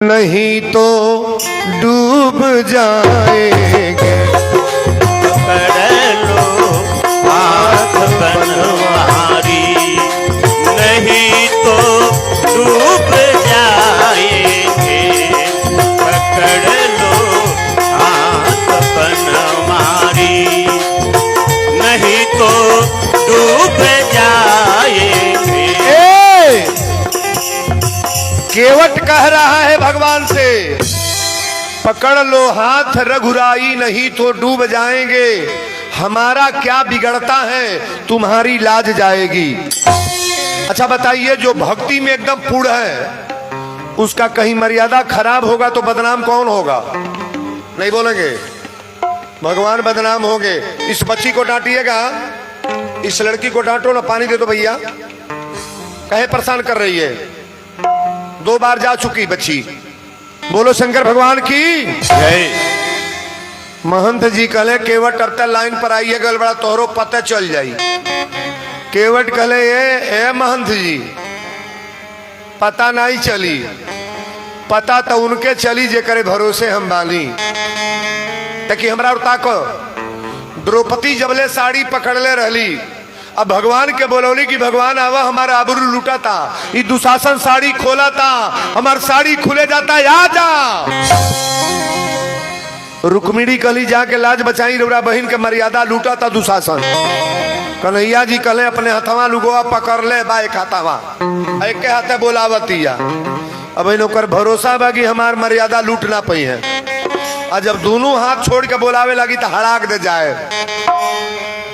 नहीं तो डूब जाएंगे। पकड़ लो हाथ बनवारी, नहीं तो डूब जाएंगे। पकड़ लो हाथ बनवारी, नहीं तो डूब जाएंगे। केवट कह रहा है भगवान से, पकड़ लो हाथ रघुराई नहीं तो डूब जाएंगे। हमारा क्या बिगड़ता है, तुम्हारी लाज जाएगी। अच्छा बताइए, जो भक्ति में एकदम पूर्ण है उसका कहीं मर्यादा खराब होगा तो बदनाम कौन होगा? नहीं बोलेंगे? भगवान बदनाम होंगे। इस बच्ची को डांटिएगा, इस लड़की को डांटो ना, पानी दे दो भैया, कहे परेशान कर रही है। 2 बार जा चुकी बच्ची। बोलो शंकर भगवान की जय। महंत जी कहले केवट अब तक लाइन पर आइए गल बड़ा तोहरो पता चल जाई। केवट कहले ए महंत जी, पता नहीं चली, पता तो उनके चली जे करे भरोसे हम बानी। ताकि हमरा ताको द्रौपदी जबले साड़ी पकड़ले रहली, अब भगवान के बोलौली कि भगवान आवा हमारा आबरू लूटा था, ये दुशासन साड़ी खोला था, हमार साड़ी खुले जाता आ जा। रुक्मिणी कली जाके लाज बचाई, रउरा बहन के मर्यादा लूटा था दुशासन। कन्हैया जी कहले अपने हथवा लुगवा पकड़ ले बा, एक हाथवा एक हाथे बोलावतिया। अब इन ओकर भरोसा बा कि हमार मर्यादा लूट ना पई है। और जब दोनों हाथ छोड़ के बोलावे लगी तो हड़ाक दे जाए।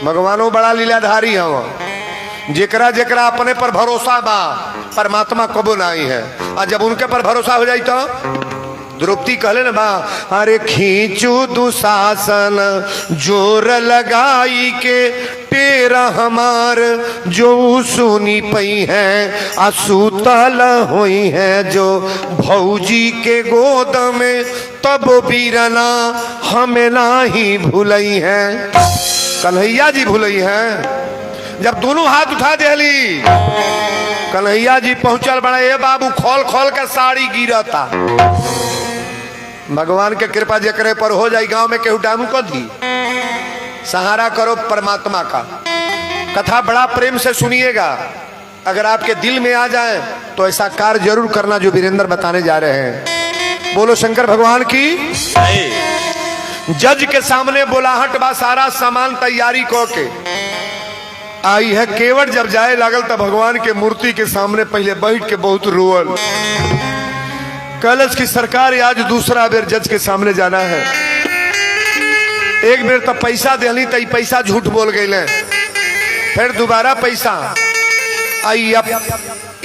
भगवानो बड़ा लीलाधारी है, जेकरा जेकरा अपने पर भरोसा बा परमात्मा कबो नहीं है। और जब उनके पर भरोसा हो जाए तो द्रौपदी कहले ना बा, अरे खींचू दुशासन जोर लगाई के तेरा हमार जो सुनी पई है, असुतल हुई है जो भौजी के गोद में, तब बीरना हमें नाही भूलई है। कन्हैया जी भूलई है। जब दोनों हाथ उठा देली, कन्हैया जी पहुंचल बड़ा, ए बाबू खोल खोल के साड़ी गिरता। भगवान के कृपा जेकरे पर हो जाए, गांव में केहू डामू को दी, सहारा करो परमात्मा का। कथा बड़ा प्रेम से सुनिएगा, अगर आपके दिल में आ जाए तो ऐसा कार्य जरूर करना जो वीरेंद्र बताने जा रहे हैं। बोलो शंकर भगवान की। जज के सामने बोलाहट बा, सारा सामान तैयारी को के आई है। केवट जब जाए लागल तब भगवान के मूर्ति के सामने पहले बैठ के बहुत रोअल। कलश की सरकार आज दूसरा बेर जज के सामने जाना है। एक बेर तो पैसा देली तो पैसा झूठ बोल गए, फिर दोबारा पैसा आई। अब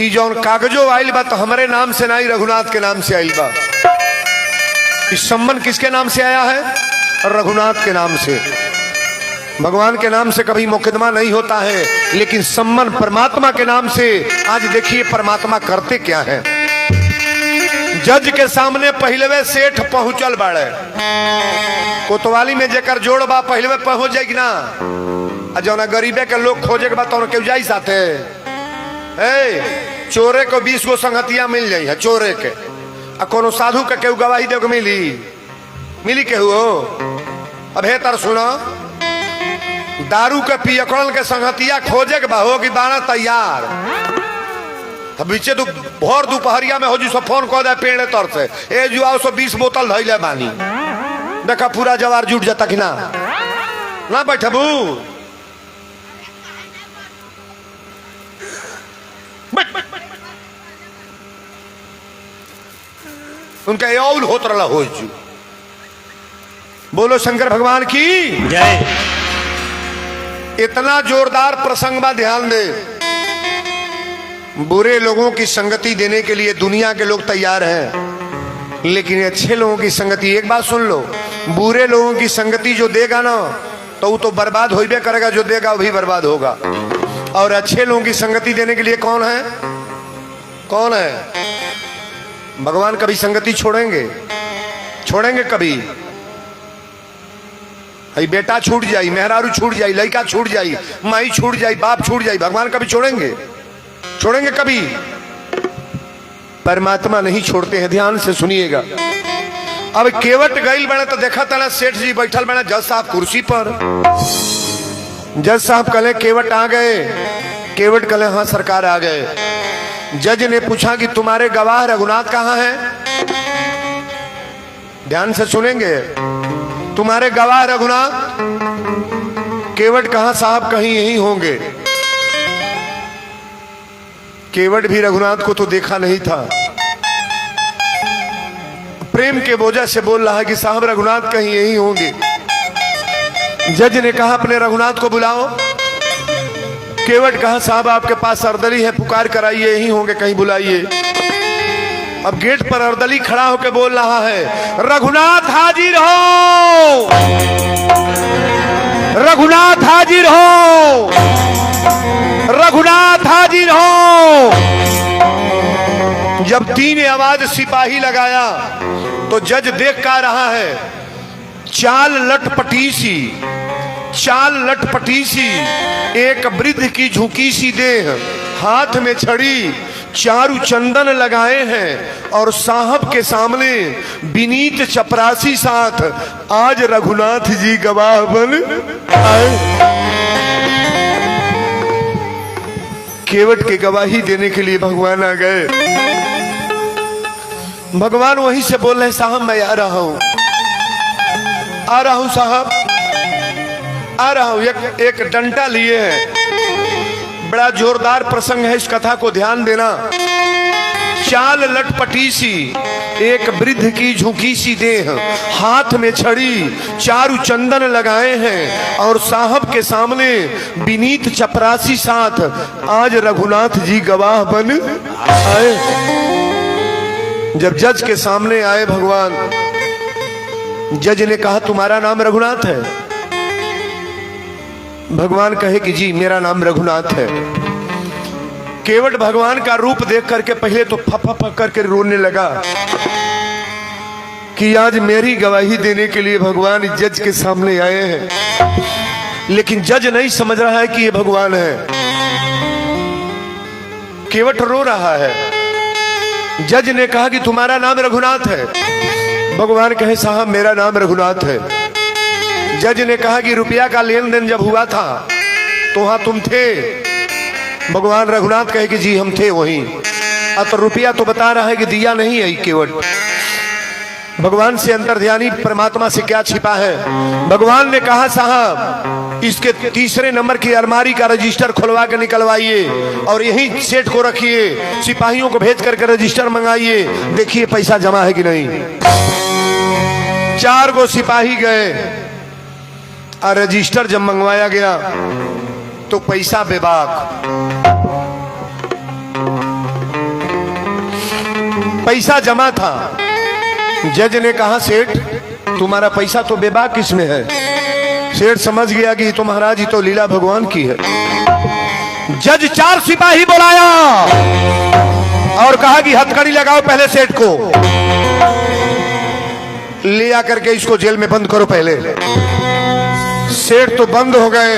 जौन कागजो आयल बा तो हमारे नाम से नहीं, रघुनाथ के नाम से आयल बा। इस सम्मन किसके नाम से आया है? रघुनाथ के नाम से। भगवान के नाम से कभी मुकदमा नहीं होता है, लेकिन सम्मन परमात्मा के नाम से। आज देखिए परमात्मा करते क्या है। जज के सामने पहलवे सेठ पहुंचल बाड़े। कोतवाली में जेकर जोड़ बा पहलवे पहुंच जाएगी ना। जौना गरीबे के लोग खोजे के बाद तो क्यों जाई साथे। चोरे को 20 गो संगतिया मिल जाई है चोरे के, आ कोनो साधु के केहू गवाही दे मिली केहू हो। अब हे तर सुनो, दारू के पियकड़न के संगतिया खोजे के बा हो कि बाना तैयार। तब बीचे भोर दोपहरिया में हो जी सो फोन कह दे पेड़ तर से, ए जो आओ 120 बोतल धैले बानी, देखा पूरा जवार जुट जाता कि ना बैठबू। उनका औल होत रहा हो जू। बोलो शंकर भगवान की जय। इतना जोरदार प्रसंग में ध्यान दे। बुरे लोगों की संगति देने के लिए दुनिया के लोग तैयार हैं, लेकिन अच्छे लोगों की संगति, एक बात सुन लो, बुरे लोगों की संगति जो देगा ना तो वो तो बर्बाद हो ही करेगा, जो देगा वो भी बर्बाद होगा। और अच्छे लोगों की संगति देने के लिए कौन है? कौन है? भगवान कभी संगति छोड़ेंगे? छोड़ेंगे कभी? बेटा छूट जाई, मेहरारू छूट जाई, लड़का छूट जाई, माई छूट जाई, बाप छूट जाई, भगवान कभी छोड़ेंगे? छोड़ेंगे कभी? परमात्मा नहीं छोड़ते हैं, ध्यान से सुनिएगा। अब केवट गईल बने तो देखा तना सेठ जी बैठल बने जज साहब कुर्सी पर। जज साहब कले केवट आ गए। केवट कले हाँ सरकार आ गए। जज ने पूछा कि तुम्हारे गवाह रघुनाथ कहाँ हैं? ध्यान से सुनेंगे। तुम्हारे गवाह रघुनाथ? केवट कहा साहब कहीं यहीं होंगे। केवट भी रघुनाथ को तो देखा नहीं था, प्रेम के बोझा से बोल रहा है कि साहब रघुनाथ कहीं यहीं होंगे। जज ने कहा अपने रघुनाथ को बुलाओ। केवट कहा साहब आपके पास अर्दली है, पुकार कराइए, यहीं होंगे, कहीं बुलाइए। अब गेट पर अर्दली खड़ा होकर बोल रहा है रघुनाथ हाजिर हो, रघुनाथ हाजिर हो, रघुनाथ हाजिर हो। जब तीन आवाज सिपाही लगाया तो जज देख का रहा है चाल लटपटी सी, चाल लटपटी सी, एक वृद्ध की झुकी सी देह, हाथ में छड़ी, चारु चंदन लगाए हैं और साहब के सामने विनीत चपरासी साथ आज रघुनाथ जी गवाह बन आए। केवट के गवाही देने के लिए भगवान आ गए। भगवान वहीं से बोल रहे साहब मैं आ रहा हूं, आ रहा हूं साहब, आ रहा हूं। एक डंडा लिए हैं, बड़ा जोरदार प्रसंग है, इस कथा को ध्यान देना। चाल लटपटी सी, एक वृद्ध की झुकी सी देह, हाथ में छड़ी, चारु चंदन लगाए हैं और साहब के सामने विनीत चपरासी साथ आज रघुनाथ जी गवाह बन आए। जब जज के सामने आए भगवान, जज ने कहा तुम्हारा नाम रघुनाथ है? भगवान कहे कि जी मेरा नाम रघुनाथ है। केवट भगवान का रूप देख करके पहले तो फप करके रोने लगा कि आज मेरी गवाही देने के लिए भगवान जज के सामने आए हैं। लेकिन जज नहीं समझ रहा है कि ये भगवान है। केवट रो रहा है। जज ने कहा कि तुम्हारा नाम रघुनाथ है? भगवान कहे साहब मेरा नाम रघुनाथ है। जज ने कहा कि रुपया का लेन देन जब हुआ था तो वहां तुम थे? भगवान रघुनाथ कहे कि जी हम थे वहीं। तो रुपया तो बता रहा है कि दिया नहीं है केवट। भगवान से अंतर्ध्यानी परमात्मा से क्या छिपा है? भगवान ने कहा साहब इसके तीसरे नंबर की अलमारी का रजिस्टर खुलवा के निकलवाइए और यहीं सेठ को रखिए, सिपाहियों को भेज करके रजिस्टर मंगाइए, देखिए पैसा जमा है कि नहीं। 4 गो सिपाही गए और रजिस्टर जब मंगवाया गया तो पैसा बेबाक, पैसा जमा था। जज ने कहा सेठ तुम्हारा पैसा तो बेबाक किसमें है? सेठ समझ गया कि तो महाराज ही तो लीला भगवान की है। जज 4 सिपाही बुलाया और कहा कि हथकड़ी लगाओ पहले सेठ को, ले आकर के इसको जेल में बंद करो पहले। सेठ तो बंद हो गए,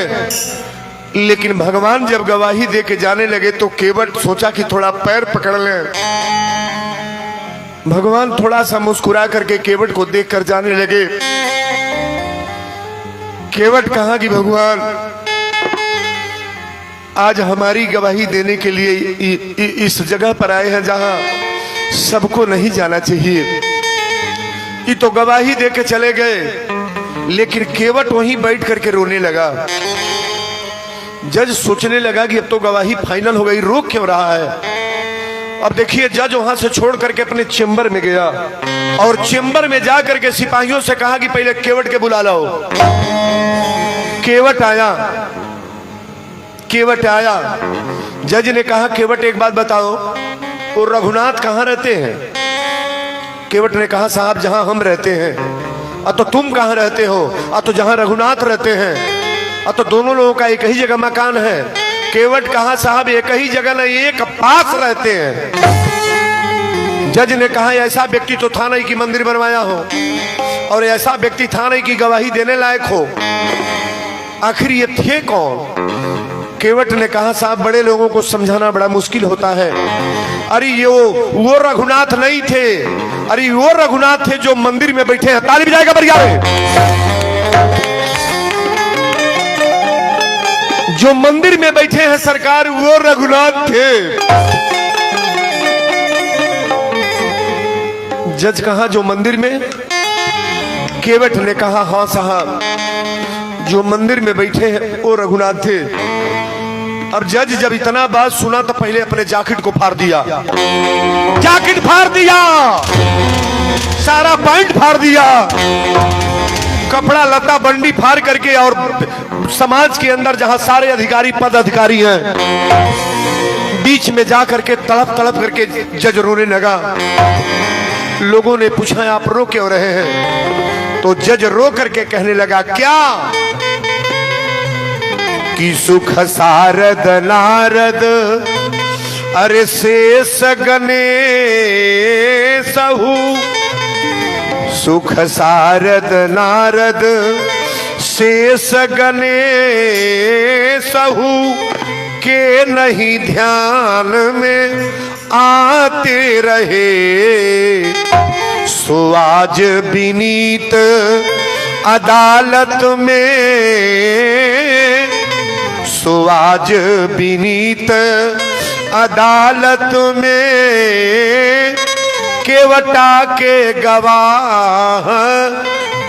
लेकिन भगवान जब गवाही दे के जाने लगे तो केवट सोचा कि थोड़ा पैर पकड़ लें। भगवान थोड़ा सा मुस्कुरा करके केवट को देखकर जाने लगे। केवट कहा कि भगवान आज हमारी गवाही देने के लिए इस जगह पर आए हैं जहां सबको नहीं जाना चाहिए। ये तो गवाही दे के चले गए, लेकिन केवट वहीं बैठ करके रोने लगा। जज सोचने लगा कि अब तो गवाही फाइनल हो गई, रोक क्यों रहा है? अब देखिए जज वहां से छोड़ करके अपने चेंबर में गया और चेंबर में जा करके सिपाहियों से कहा कि पहले केवट के बुला लो। केवट आया, केवट आया। जज ने कहा केवट एक बात बताओ, वो रघुनाथ कहाँ रहते हैं? केवट ने कहा साहब जहां हम रहते हैं। तो तुम कहाँ रहते हो? तो जहां रघुनाथ रहते हैं। तो दोनों लोगों का एक ही जगह मकान है। केवट कहा साहब एक ही जगह नहीं, एक पास रहते हैं। जज ने कहा ऐसा व्यक्ति तो था नहीं कि मंदिर बनवाया हो, और ऐसा व्यक्ति था नहीं कि गवाही देने लायक हो। आखिर ये थे कौन? केवट ने कहा साहब बड़े लोगों को समझाना बड़ा मुश्किल होता है। अरे ये वो रघुनाथ नहीं थे, अरे वो रघुनाथ थे जो मंदिर में बैठे हैं। ताली बजाएगा बढ़िया रे। जो मंदिर में बैठे हैं सरकार, वो रघुनाथ थे। जज कहा जो मंदिर में? केवट ने कहा हाँ साहब, जो मंदिर में बैठे हैं वो रघुनाथ थे। अब जज जब इतना बात सुना तो पहले अपने जैकेट को फाड़ दिया, जैकेट फाड़ दिया, सारा पैंट फाड़ दिया, कपड़ा लता बंडी फाड़ करके, और समाज के अंदर जहां सारे अधिकारी पद अधिकारी हैं, बीच में जा करके तड़प तड़प करके जज रोने लगा। लोगों ने पूछा आप रो क्यों रहे हैं? तो जज रो करके कहने लगा क्या कि सुख सारद नारद अरे शेष गने सहु, सुख सारद नारद शेष गने सहु के नहीं ध्यान में आते रहे। सो आज विनीत अदालत में, सो आज विनीत अदालत में केवटा के गवाह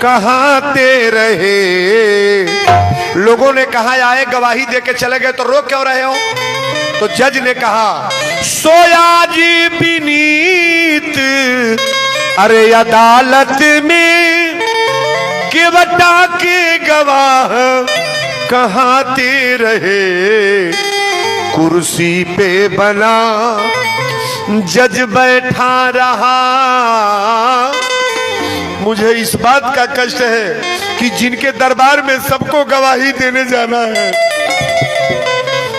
कहाते रहे। लोगों ने कहा आए गवाही दे के चले गए तो रो क्यों रहे हो? तो जज ने कहा सोया जी विनीत अरे अदालत में केवटा के गवाह कहाते रहे। कुर्सी पे बना जज बैठा रहा। मुझे इस बात का कष्ट है कि जिनके दरबार में सबको गवाही देने जाना है,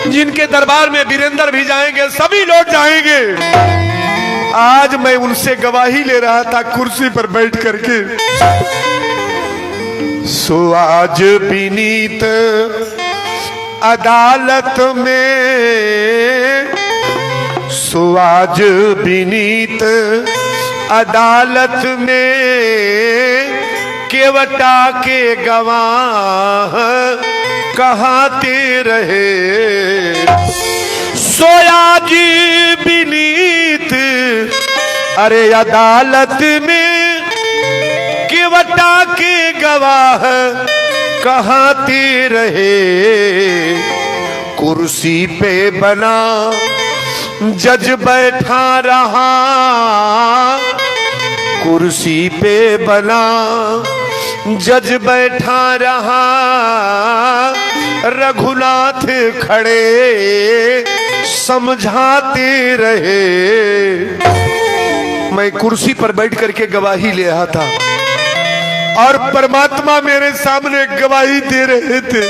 जिनके दरबार में वीरेंद्र भी जाएंगे, सभी लोग जाएंगे, आज मैं उनसे गवाही ले रहा था कुर्सी पर बैठ करके। सो आज विनीत अदालत में, सो आज विनीत अदालत में केवटा के गवाह कहाते रहे। सोया जी विनीत अरे अदालत में केवटा के गवाह कहाते रहे। कुर्सी पे बना जज बैठा रहा, कुर्सी पे बना जज बैठा रहा। रघुनाथ खड़े समझाते रहे। मैं कुर्सी पर बैठ करके गवाही ले रहा था और परमात्मा मेरे सामने गवाही दे रहे थे।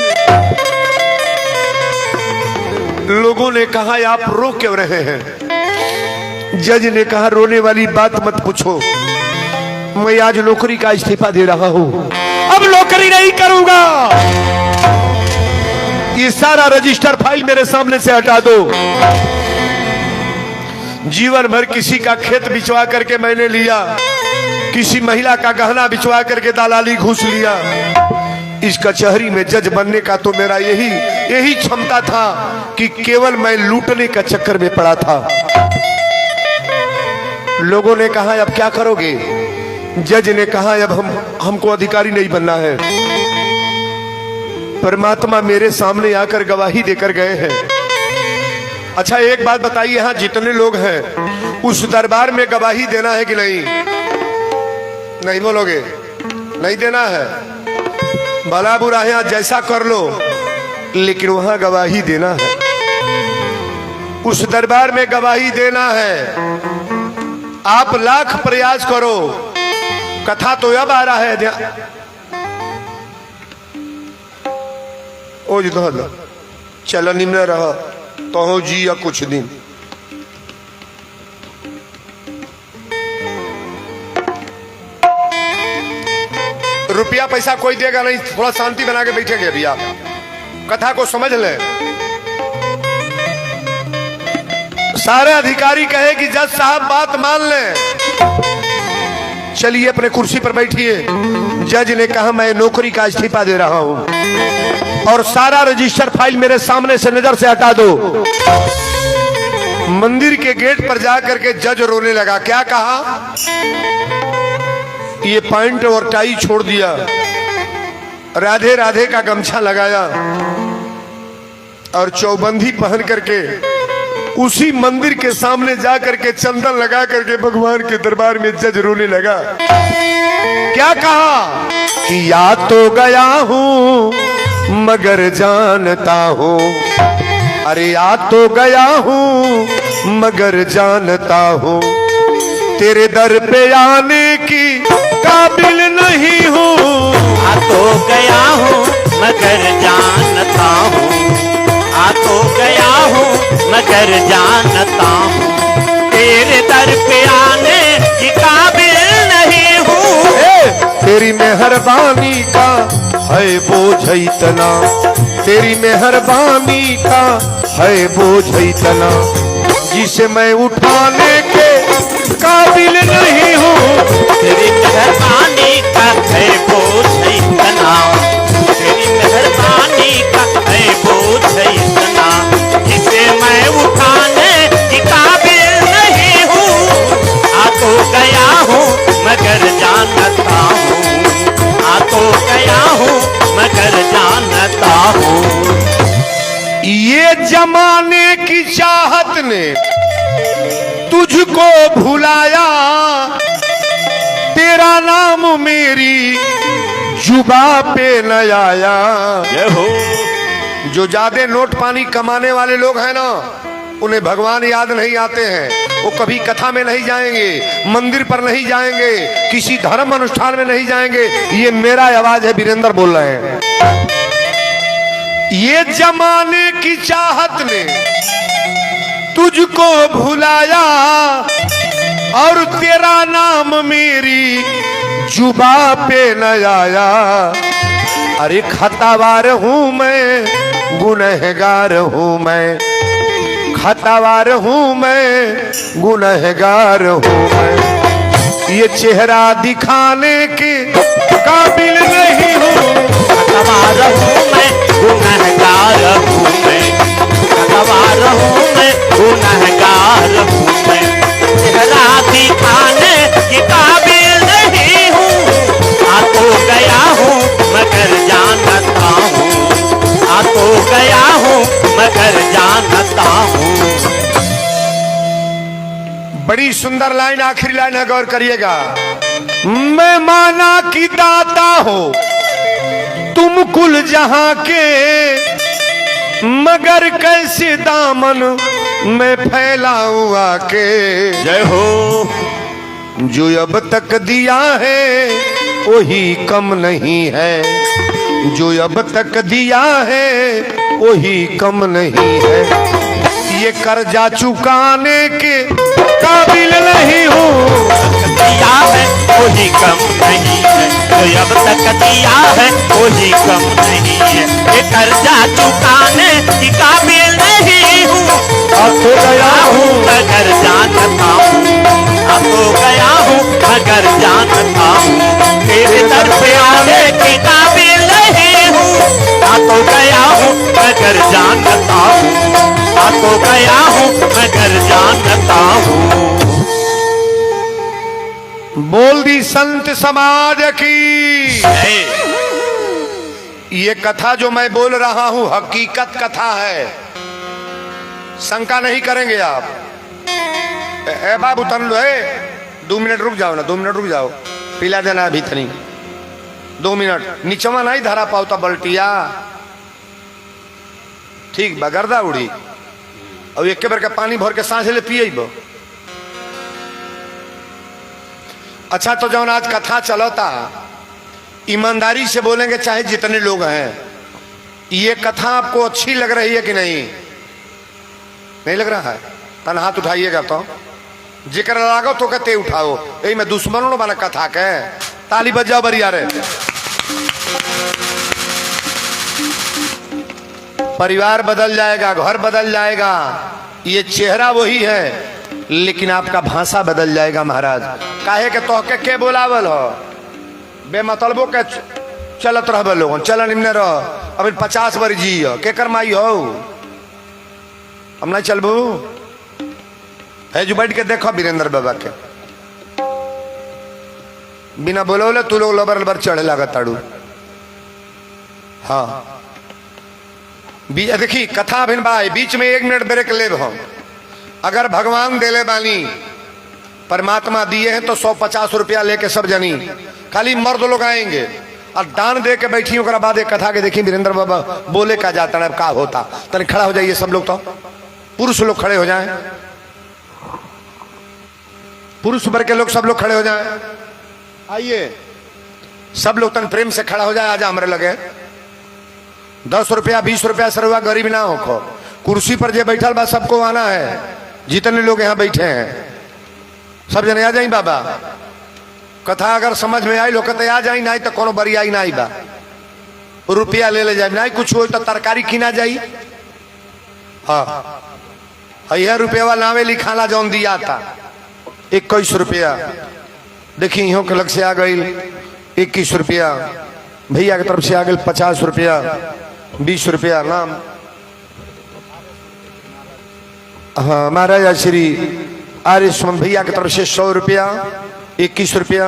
लोगों ने कहा आप रो क्यों रहे हैं? जज ने कहा रोने वाली बात मत पूछो, मैं आज नौकरी का इस्तीफा दे रहा हूं, अब नौकरी नहीं करूंगा। ये सारा रजिस्टर फाइल मेरे सामने से हटा दो। जीवन भर किसी का खेत बिचवा करके मैंने लिया, किसी महिला का गहना बिचवा करके दलाली घूस लिया। इस कचहरी में जज बनने का तो मेरा यही क्षमता था कि केवल मैं लूटने का चक्कर में पड़ा था। लोगों ने कहा अब क्या करोगे? जज ने कहा अब हमको अधिकारी नहीं बनना है। परमात्मा मेरे सामने आकर गवाही देकर गए हैं। अच्छा एक बात बताइए, यहां जितने लोग हैं उस दरबार में गवाही देना है कि नहीं? नहीं बोलोगे? नहीं देना है। भला बुरा है जैसा कर लो, लेकिन वहां गवाही देना है। उस दरबार में गवाही देना है। आप लाख प्रयास करो। कथा तो अब आ रहा है। ओ जी चल निम्न रह तो जी या कुछ दिन। रुपया पैसा कोई देगा नहीं, थोड़ा शांति बना के बैठेंगे भैया, कथा को समझ ले। सारे अधिकारी कहे कि जज साहब बात मान लें, चलिए अपने कुर्सी पर बैठिए। जज ने कहा मैं नौकरी का इस्तीफा दे रहा हूं और सारा रजिस्टर फाइल मेरे सामने से नजर से हटा दो। मंदिर के गेट पर जाकर के जज रोने लगा। क्या कहा? ये पैंट और टाई छोड़ दिया, राधे राधे का गमछा लगाया और चौबंदी पहन करके उसी मंदिर के सामने जा करके चंदन लगा करके भगवान के दरबार में जज रोने लगा। क्या कहा कि या तो गया हूं मगर जानता हूं, अरे या तो गया हूं मगर जानता हूं, तेरे दर पे आने की काबिल नहीं हूं। आ तो गया हूँ मगर जानता हूँ, आ तो गया हूँ मगर जानता हूँ, तेरे दर पे आने की काबिल नहीं हूँ। तेरी मेहरबानी का है बोझ इतना, तेरी मेहरबानी का है बोझ इतना, जिसे मैं उठाने के काबिल नहीं हूँ। तेरी मेहरबानी का है बोझ इतना, तेरी मेहरबानी का है बोझ इतना, जिसे मैं उठाने की काबिल नहीं हूँ। आ तो गया हूँ मगर जानता हूँ, आ तो गया हूँ मगर जानता हूँ। ये जमाने की चाहत ने तुझको भुलाया, तेरा नाम मेरी जुबा पे न आया। जय हो। जो ज्यादा नोट पानी कमाने वाले लोग हैं ना, उन्हें भगवान याद नहीं आते हैं। वो कभी कथा में नहीं जाएंगे, मंदिर पर नहीं जाएंगे, किसी धर्म अनुष्ठान में नहीं जाएंगे। ये मेरा आवाज है, वीरेंद्र बोल रहे हैं। ये जमाने की चाहत ने तुझको भुलाया और तेरा नाम मेरी जुबा पे न आया। अरे खतावार हूं मैं, गुनहगार हूं मैं, खतावार हूं मैं, गुनहगार हूं मैं, ये चेहरा दिखाने के काबिल नहीं हूं। खतावार हूं मैं, गुनहगार हूं मैं, खतावार हूं मैं, गुनहगार हूं मैं, चेहरा दिखाने के काबिल नहीं हूँ। आ तो गया हूँ मगर जानता हूँ, आ तो गया हूँ मगर जानता हूँ। बड़ी सुंदर लाइन, आखिरी लाइन है, गौर करिएगा। मैं माना की दाता हो तुम कुल जहां के, मगर कैसे दामन मैं फैलाऊं आके। जय हो। जो अब तक दिया है वही कम नहीं है, जो अब तक दिया है वही कम नहीं है, ये कर्जा चुकाने के काबिल नहीं हूँ। दिया है वही कम नहीं है, जो अब तक दिया है वही कम नहीं है, ये कर्जा चुकाने की काबिल नहीं हूँ। आ तो गया हूँ मगर जानता हूँ, आ तो गया हूँ मगर जानता हूँ, तेरे दर पे आने की काबिल नहीं हूँ। आ तो गया हूँ मगर जानता हूँ, आ तो गया हूँ मगर जानता हूँ। बोल दी संत समाज की। ये कथा जो मैं बोल रहा हूं हकीकत कथा है, शंका नहीं करेंगे आप। ए बाबू तन लो है, 2 मिनट रुक जाओ ना, 2 मिनट रुक जाओ, पिला देना अभी तनी 2 मिनट। नीचवा नहीं धरा पाओता बल्टिया, ठीक बगरदा उड़ी और एक बार का पानी भर के सांस ले पिए। अच्छा तो जौन आज कथा चलता, ईमानदारी से बोलेंगे चाहे जितने लोग हैं, ये कथा आपको अच्छी लग रही है कि नहीं? नहीं लग रहा है? तन हाथ उठाइएगा तो जिक्र लागो तो कहते उठाओ। यही मैं दुश्मनों वाला कथा के ताली बजाओ बरिया रे। परिवार बदल जाएगा, घर बदल जाएगा, ये चेहरा वही है लेकिन आपका भाषा बदल जाएगा महाराज। काहे के तोहके के बोलावल हो बेमतलबो के चलत रहबे लोगन चल निम्ने रह अभी 50 बार जी के करमाई हो हम नहीं चलबू है जो बैठ के देखो वीरेंद्र बाबा के बिना बोले तू लोग लबर लबर चढ़े लगा ताड़ू। हाँ देखी कथा भिन भाई बीच में 1 मिनट ब्रेक ले हम। अगर भगवान देले बानी परमात्मा दिए हैं तो 150 रुपया लेके सब जनी खाली मर्द लोग आएंगे और दान दे के बैठी ओकरा बाद एक कथा के देखी वीरेंद्र बाबा बोले का जाता है का होता तने खड़ा हो जाइए सब लोग तो पुरुष लोग खड़े हो जाएं पुरुष वर्ग के लोग सब लोग खड़े हो जाएं आइए सब लोग तन प्रेम से खड़ा हो जाए। आज हमारे लगे 10 रुपया 20 रुपया सरवा गरीब ना हो कुर्सी पर जे बैठल बा सबको आना है जितने लोग यहाँ बैठे हैं सब जने आ जाई बाबा कथा अगर समझ में आई लोग कहते आ जाई नहीं तो कोनो बरी आई नहीं बा रुपया ले जाए नहीं कुछ हो तो तरकारी किना जाई। हाँ यह रुपया वाला नावे लिखाना जौन दिया था 21 रुपया देखी इहों के लग से आ गई 21 रुपया भैया की तरफ से आ गई 50 रुपया 20 रुपया नाम। हाँ महाराज श्री आर्य सुमन भैया की तरफ से 100 रुपया 21 रुपया।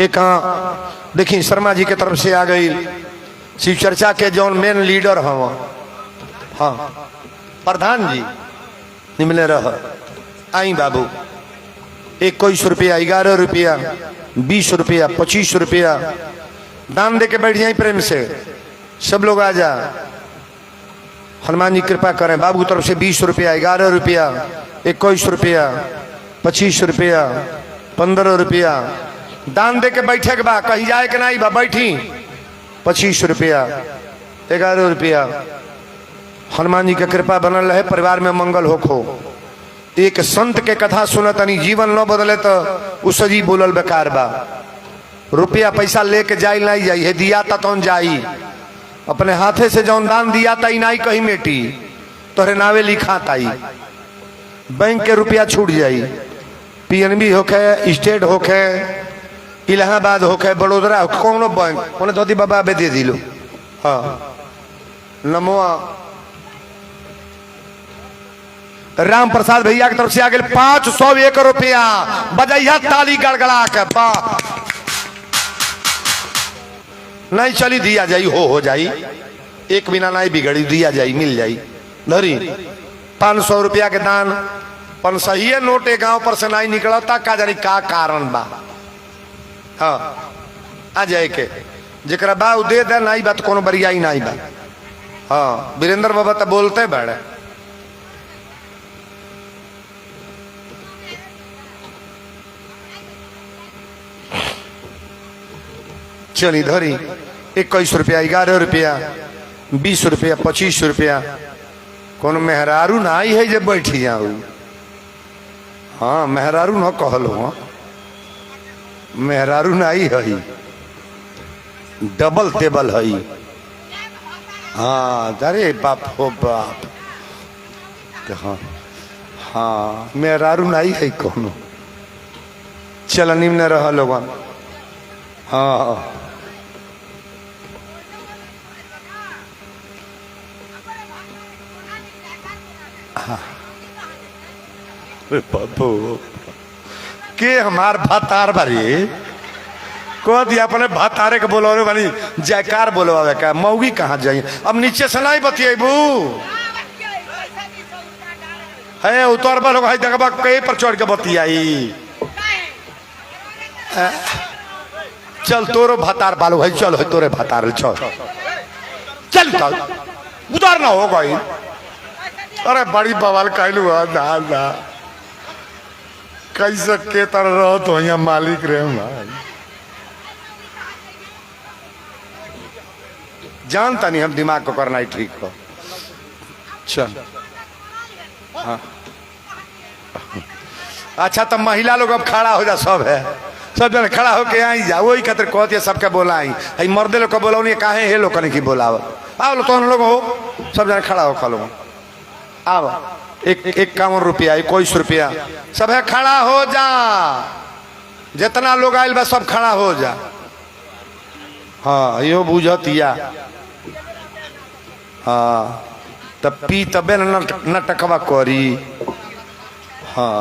एक हाँ देखी शर्मा जी की तरफ से आ गई शिव चर्चा के जौन मेन लीडर हम हाँ प्रधान जी निमले रह आई बाबू 21 रुपया 11 रुपया 20 रुपया 25 रुपया दान दे के बैठ जाए प्रेम से सब लोग आ जा। हनुमान जी कृपा करें बाबू की तरफ से 20 रुपया 11 रुपया 21 रुपया 25 रुपया 15 रुपया दान दे के बैठे के बा कहीं जाए के नहीं बा बैठी 25 रुपया 11 रुपया। हनुमान जी की कृपा बनल रहे परिवार में मंगल होखो। एक संत के कथा सुनतनी जीवन न बदले तो उस जी बोलल बेकार बा। रुपया पैसा लेके जाई नहीं जाई है दिया ता तो जाई अपने हाथे से जौन दान दिया ता नहीं कहीं मेटी तोहरे नावे लिखा ताई बैंक के रुपया छूट जाई पीएनबी होखे स्टेट होखे इलाहाबाद होखे बड़ोदरा कोनो बैंक उन्हें धोती बाबा बे दे दिलो। हाँ नमोआ राम प्रसाद भैया की तरफ से आ गए 501 रुपया बजैया ताली गड़गड़ा के बा नहीं चली दिया जाई हो जाई एक बिना नहीं बिगड़ी दिया जाई मिल जाई धरी 500 रुपया के दान पन सही नोट एक गांव पर से नहीं निकलता का जानी का कारण बा। हाँ आ जाए के जरा बा दे दे नहीं बात कोनो बरियाई नहीं बा। हाँ वीरेंद्र बाबा तो बोलते बड़े चली धरी 21 रुपया 11 रुपया 20 रुपया 25 रुपया कौन मेहरारू ना आई है जब बैठी जाऊ। हाँ मेहरारू न कहलो मेहरारू ना आई है डबल टेबल है। हाँ अरे बाप हो बाप हाँ हाँ मेहरारू ना आई है कोनो चल निम्न रह लोगन। हाँ बाबू के हमार भातार बारी को दिया अपने भातारे के बोलो बानी जयकार बोलवावे का मौगी कहाँ जाइए अब नीचे से नहीं बतिएबू है उतर बल है देखबा कहीं पर चढ़ के बतियाई चल तोरो भातार बालू है चल है तोरे भातार चल चल उधर ना हो गई। अरे बड़ी बवाल कहलू दादा कैसे के तरह रहो तो यहाँ मालिक रे जानता नहीं हम दिमाग को करना ही ठीक हो। चल हाँ अच्छा तो महिला लोग अब खड़ा हो जा सब है सब जन खड़ा होके आई जा वही खातिर कहती है सबके बोला आई मर्दे लोग का बोला उन्हें काहे है लोग की बोलाव आओ तो लोग हो सब जन खड़ा हो खा लो आओ 51 रुपया 21 रुपया सब है। खड़ा हो जा, जितना लोग आयल बा सब खड़ा हो जा। हाँ यो बुझतिया। हाँ तब पी तबे न टकवा करी। हाँ